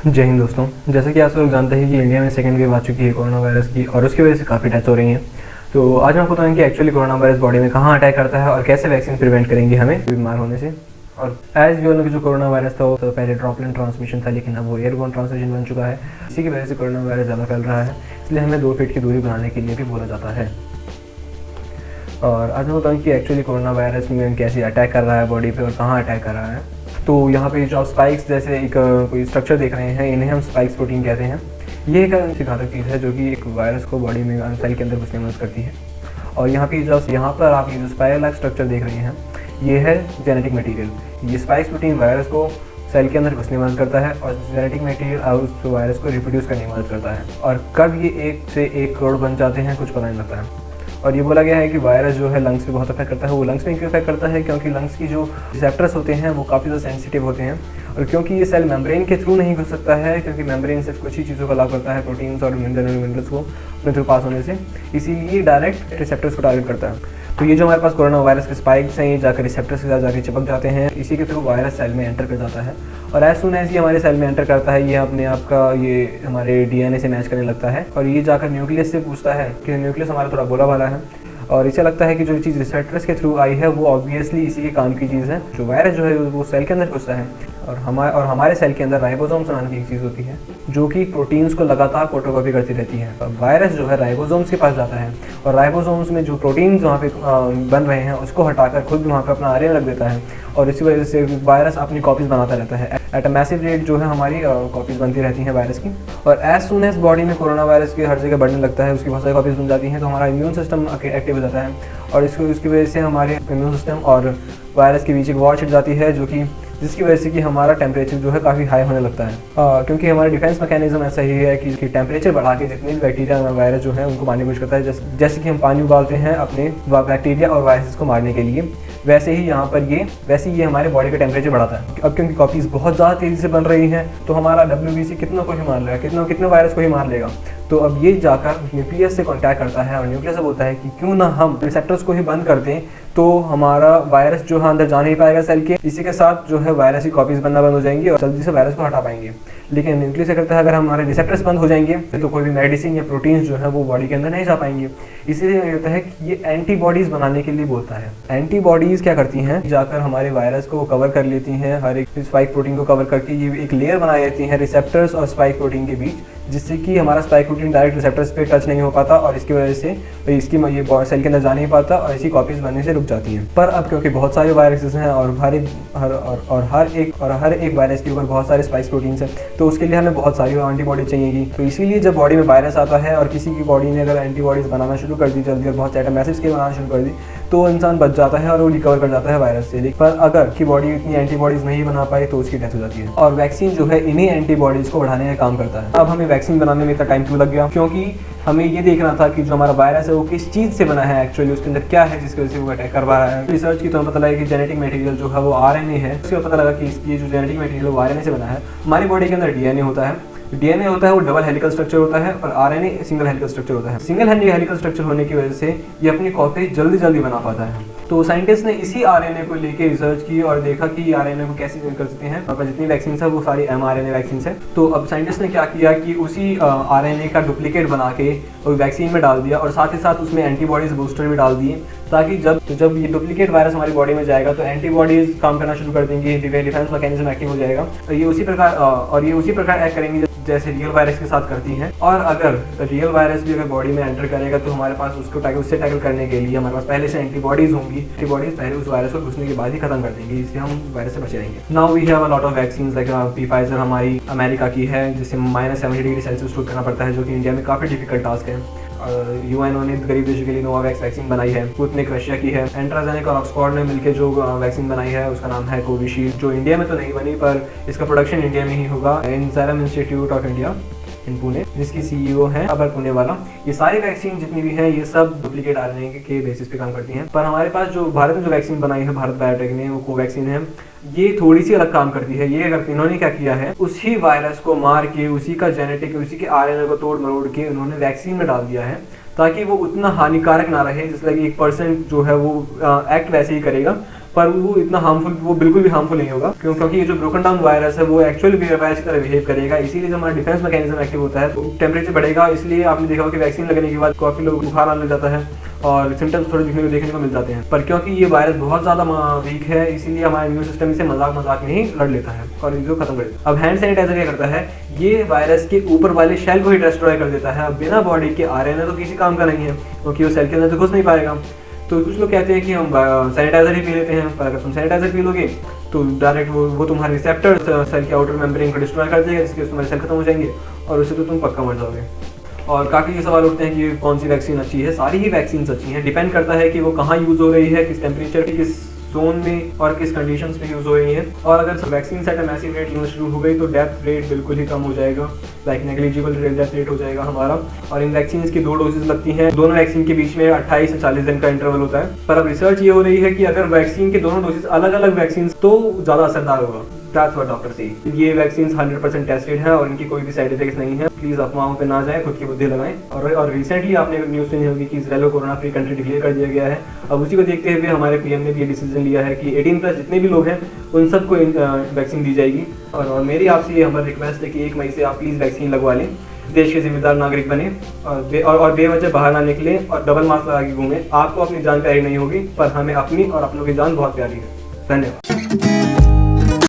जय हिंद दोस्तों। जैसे कि आप सब लोग जानते हैं कि इंडिया में सेकेंड वेव आ चुकी है कोरोना वायरस की और उसकी वजह से काफ़ी डेथ्स हो रही हैं। तो आज हम आपको बताएंगे कि एक्चुअली कोरोना वायरस बॉडी में कहाँ अटैक करता है और कैसे वैक्सीन प्रिवेंट करेंगी हमें बीमार होने से। और एज वी नो कि जो कोरोना वायरस था वो तो पहले ड्रॉपलेट ट्रांसमिशन था, लेकिन अब वो एयरबोर्न ट्रांसमिशन बन चुका है। इसी की वजह से कोरोना वायरस ज़्यादा फैल रहा है, इसलिए हमें 2 फीट की दूरी बनाने के लिए भी बोला जाता है। और आज मैं बताऊँ कि एक्चुअली कोरोना वायरस में कैसे अटैक कर रहा है बॉडी पे और कहाँ अटैक कर रहा है। तो यहाँ पे जो आप स्पाइक्स जैसे एक कोई स्ट्रक्चर देख रहे हैं, इन्हें हम स्पाइक्स प्रोटीन कहते हैं। ये एक ऐसी घातक चीज़ है जो कि एक वायरस को बॉडी में सेल के अंदर घुसने में मदद करती है। और यहाँ पर आप ये जो स्पाइरल लाइक स्ट्रक्चर देख रहे हैं, ये है जेनेटिक मटीरियल। ये स्पाइक्स प्रोटीन वायरस को सेल के अंदर घुसने में मदद करता है और जेनेटिक मटीरियल उस वायरस को रिप्रोड्यूस करने में मदद करता है। और कब ये 1 से 1 करोड़ बन जाते हैं कुछ पता नहीं लगता है। और ये बोला गया है कि वायरस जो है लंग्स पे बहुत अफेक्ट करता है। वो लंग्स में क्यों अफेक्ट करता है? क्योंकि लंग्स की जो रिसेप्टर्स होते हैं वो काफ़ी ज़्यादा सेंसिटिव होते हैं। और क्योंकि ये सेल मेम्ब्रेन के थ्रू नहीं घुस सकता है, क्योंकि मेम्ब्रेन सिर्फ कुछ ही चीज़ों को अलाउ करता है, प्रोटीन्स और मिनरल्स को अपने थ्रू पास होने से, इसीलिए डायरेक्ट रिसेप्टर्स को टारगेट करता है। तो ये जो हमारे पास कोरोना वायरस के स्पाइक्स हैं, ये जाकर रिसेप्टर्स के साथ जाकर चिपक जाते हैं, इसी के थ्रू वायरस सेल में एंटर कर जाता है। और एज सुन एज ये हमारे सेल में एंटर करता है, ये अपने आप का ये हमारे डीएनए से मैच करने लगता है और ये जाकर न्यूक्लियस से पूछता है कि न्यूक्लियस हमारा थोड़ा बोला वाला है और इसे लगता है कि जो चीज़ रिसेप्टर्स के थ्रू आई है वो ऑब्वियसली इसी के काम की चीज़ है। जो वायरस जो है वो सेल के अंदर घुसता है और हमारे सेल के अंदर राइबोसोम्स नाम की एक चीज़ होती है जो कि प्रोटीन्स को लगातार फोटोकॉपी करती रहती है। और वायरस जो है राइबोसोम्स के पास जाता है और राइबोसोम्स में जो प्रोटीन्स वहाँ पे बन रहे हैं उसको हटाकर खुद वहाँ पे अपना आरएनए रख देता है और इसी वजह से वायरस अपनी कॉपीज़ बनाता रहता है। एट अ मैसिव रेट जो है हमारी कॉपीज़ बनती रहती हैं वायरस की। और एज सुन एज बॉडी में कोरोना वायरस की हर जगह बढ़ने लगता है, उसकी बहुत सारी कॉपीज़ बन जाती हैं, तो हमारा इम्यून सिस्टम एक्टिव हो जाता है और इसकी वजह से हमारे इम्यून सिस्टम और वायरस के बीच एक वॉर छिड़ जाती है, जो कि जिसकी वजह से कि हमारा टेम्परेचर जो है काफ़ी हाई होने लगता है। क्योंकि हमारा डिफेंस मैकेनिज्म ऐसा ही है कि टेम्परेचर बढ़ा के जितने भी बैक्टीरिया और वायरस जो है उनको मारने की कोशिश करता है। जैसे कि हम पानी उबालते हैं अपने बैक्टीरिया और वायरस को मारने के लिए, वैसे ही यहाँ पर ये हमारे बॉडी का टेम्परेचर बढ़ाता है। अब क्योंकि कॉपीज़ बहुत ज़्यादा तेज़ी से बन रही हैं तो हमारा WBC कितनों को ही मार लेगा, कितने वायरस को ही मार लेगा। तो अब ये जाकर न्यूक्लियस से कॉन्टैक्ट करता है और न्यूक्लियस से बोलता है कि क्यों ना हम रिसेप्टर्स को ही बंद कर दें, तो हमारा वायरस जो है अंदर जा नहीं पाएगा सेल के, इसी के साथ जो है वायरस की कॉपीज़ बनना बंद हो जाएंगी और जल्दी से वायरस को हटा पाएंगे। लेकिन न्यूक्लियस से करता है अगर हमारे रिसेप्टर्स बंद हो जाएंगे तो कोई भी मेडिसिन या प्रोटीन्स जो है वो बॉडी के अंदर नहीं जा पाएंगे। इसीलिए ये होता है कि ये एंटीबॉडीज़ बनाने के लिए बोलता है। एंटीबॉडीज़ क्या करती हैं, जाकर हमारे वायरस को कवर कर लेती हैं, हर एक स्पाइक प्रोटीन को कवर करके ये एक लेयर बना लेती हैं रिसेप्टर्स और स्पाइक प्रोटीन के बीच, जिससे कि हमारा स्पाइक प्रोटीन डायरेक्ट रिसेप्टर्स पे टच नहीं हो पाता और इसकी वजह से ये सेल के अंदर जा नहीं पाता और इसी कॉपीज़ बनने से रुक जाती हैं। पर अब क्योंकि बहुत सारे वायरसेस हैं और हर एक वायरस के ऊपर बहुत सारे स्पाइक प्रोटीन्स हैं, तो उसके लिए हमें बहुत सारी एंटीबॉडी चाहिएगी। तो इसीलिए जब बॉडी में वायरस आता है और किसी की बॉडी ने अगर एंटीबॉडीज़ बनाना शुरू कर दी जल्दी और बहुत ज़्यादा मैसेज के बनाना शुरू कर दी, तो इंसान बच जाता है और वो रिकवर कर जाता है वायरस से। पर अगर की बॉडी इतनी एंटीबॉडीज़ नहीं बना पाए तो उसकी डेथ हो जाती है। और वैक्सीन जो है इन्हीं एंटीबॉडीज़ को बढ़ाने का काम करता है। अब हमें वैक्सीन बनाने में इतना टाइम क्यों लग गया? क्योंकि हमें ये देखना था कि जो हमारा वायरस है वो किस चीज़ से बना है, एक्चुअली उसके अंदर क्या है जिसकी वजह से वो अटैक कर रहा है। रिसर्च की तो पता लगा कि जेनेटिक मटेरियल जो है वो RNA है। उसके पता लगा कि इसकी जो जेनेटिक मटेरियल वो RNA से बना है। हमारी बॉडी के अंदर DNA होता है, वो डबल हेलिकल स्ट्रक्चर होता है और RNA सिंगल हेलिकल स्ट्रक्चर होता है। सिंगल हेलिकल स्ट्रक्चर होने की वजह से ये अपनी कॉपी जल्दी बना पाता है। तो साइंटिस्ट ने इसी RNA को लेके रिसर्च की और देखा कि RNA को कैसे यूज कर सकते हैं। और जितनी वैक्सीन है वो सारी mRNA वैक्सीन है। तो अब साइंटिस्ट ने क्या किया कि उसी RNA का डुप्लीकेट बना के वैक्सीन में डाल दिया और साथ ही साथ उसमें एंटीबॉडीज बूस्टर भी डाल दिए, ताकि जब ये डुप्लीकेट वायरस हमारी बॉडी में जाएगा तो एंटीबॉडीज काम करना शुरू कर देंगी, डिफेंस मैकेनिज्म एक्टिव हो जाएगा। तो ये उसी प्रकार एक्ट करेंगी जैसे रियल वायरस के साथ करती हैं। और अगर रियल वायरस भी अगर बॉडी में एंटर करेगा तो हमारे पास उससे टैकल करने के लिए हमारे पास पहले से एंटीबॉडीज होंगी। एंटीबॉडीज पहले उस वायरस को घुसने के बाद ही खत्म कर देंगी, इसलिए हम वायरस से बचे रहेंगे। Now we have a lot of vaccine like Pfizer हमारी अमेरिका की है, जिसे -70 डिग्री सेल्सियस शूट करना पड़ता है, जो कि इंडिया में काफ़ी डिफिकल्ट टास्क है। UNO ने गरीब देशों के लिए नोवावैक्स वैक्सीन बनाई है। स्पुतनिक रशिया की है। एस्ट्राजेनेका और ऑक्सफोर्ड ने मिलकर जो वैक्सीन बनाई है उसका नाम है कोविशील्ड, जो इंडिया में तो नहीं बनी पर इसका प्रोडक्शन इंडिया में ही होगा इन serum institute of India in Pune, जिसकी CEO है अबर पुणे वाला। ये सारी वैक्सीन जितनी भी हैं ये सब डुप्लीकेट RNA के बेसिस पे काम करती हैं। पर हमारे पास जो भारत में जो वैक्सीन बनाई है भारत बायोटेक ने, वो कोवैक्सीन है, ये थोड़ी सी अलग काम करती है। ये अगर इन्होंने क्या किया है, उसी वायरस को मार के उसी के RNA को तोड़ मरोड़ के उन्होंने वैक्सीन में डाल दिया है, ताकि वो उतना हानिकारक ना रहे। जिस लाइक 1% जो है वो एक्ट वैसे ही करेगा पर वो इतना हार्मफुल, वो बिल्कुल भी हार्मफुल नहीं होगा, क्योंकि ये जो ब्रोकन डाउन वायरस है वो एक्चुअली वायरस की तरह बिहेव करेगा, इसीलिए जब हमारा डिफेंस मैकेनिज्म एक्टिव होता है तो टेम्परेचर बढ़ेगा। इसलिए आपने देखा होगा कि वैक्सीन लगने के बाद काफी लोग बुखार आने लग जाता है और सिम्टम्स थोड़े देखने को मिल जाते हैं। पर क्योंकि ये वायरस बहुत ज़्यादा वीक है, इसीलिए हमारा इम्यून सिस्टम इसे मजाक में ही लड़ लेता है और इनको खत्म कर देता है। अब हैंड सैनिटाइजर क्या करता है, ये वायरस के ऊपर वाले शेल को ही डिस्ट्रॉय कर देता है। अब बिना बॉडी के आ रहे हैं तो किसी काम का नहीं है, क्योंकि वो सेल के अंदर तो घुस नहीं पाएगा। तो कुछ लोग कहते हैं कि हम सैनिटाइजर ही पी लेते हैं, पर अगर तुम सैनिटाइजर पी लोगे तो डायरेक्ट वो तुम्हारे रिसेप्टर सेल के आउटर मेम्ब्रेन को डिस्ट्रॉय कर देगा, जिसके तुम्हारे सेल खत्म हो जाएंगे और उससे तो तुम पक्का मर जाओगे। और काफ़ी ये सवाल उठते हैं कि कौन सी वैक्सीन अच्छी है। सारी ही वैक्सीन अच्छी हैं, डिपेंड करता है कि वो कहाँ यूज़ हो रही है, किस टेम्परेचर पे, किस जोन में और किस कंडीशंस में यूज़ हो रही है। और अगर vaccine set massive rate use शुरू हो गई तो डेथ रेट बिल्कुल ही कम हो जाएगा, लाइक नेग्लिजिबल डेथ रेट हो जाएगा हमारा। और इन वैक्सीन की 2 डोजेज लगती हैं, दोनों वैक्सीन के बीच में 28 से 40 दिन का इंटरवल होता है। पर अब रिसर्च ये हो रही है कि अगर वैक्सीन के दोनों डोजेज अलग अलग वैक्सीन तो ज़्यादा असरदार होगा। That's what डॉक्टर से ये वैक्सीन 100% टेस्टेड है और इनकी कोई भी साइड इफेक्ट्स नहीं है। प्लीज अफवाहों पे ना जाएं, खुद की बुद्धि लगाएं। और रिसेंटली आपने न्यूज़ सुनी होगी कि इजराइल को कोरोना फ्री कंट्री डिक्लेयर कर दिया गया है। अब उसी को देखते हुए हमारे पीएम ने भी ये डिसीजन लिया है कि 18+ जितने भी लोग हैं उन सबको वैक्सीन दी जाएगी। और मेरी आपसे ये हमारी रिक्वेस्ट है कि 1 मई से आप प्लीज़ वैक्सीन लगवा लें, देश के जिम्मेदार नागरिक बने और बेवजह बाहर ना निकले और डबल मास्क लगा के घूमें। आपको अपनी जान प्यारी नहीं होगी, पर हमें अपनी और अपनों की जान बहुत प्यारी है। धन्यवाद।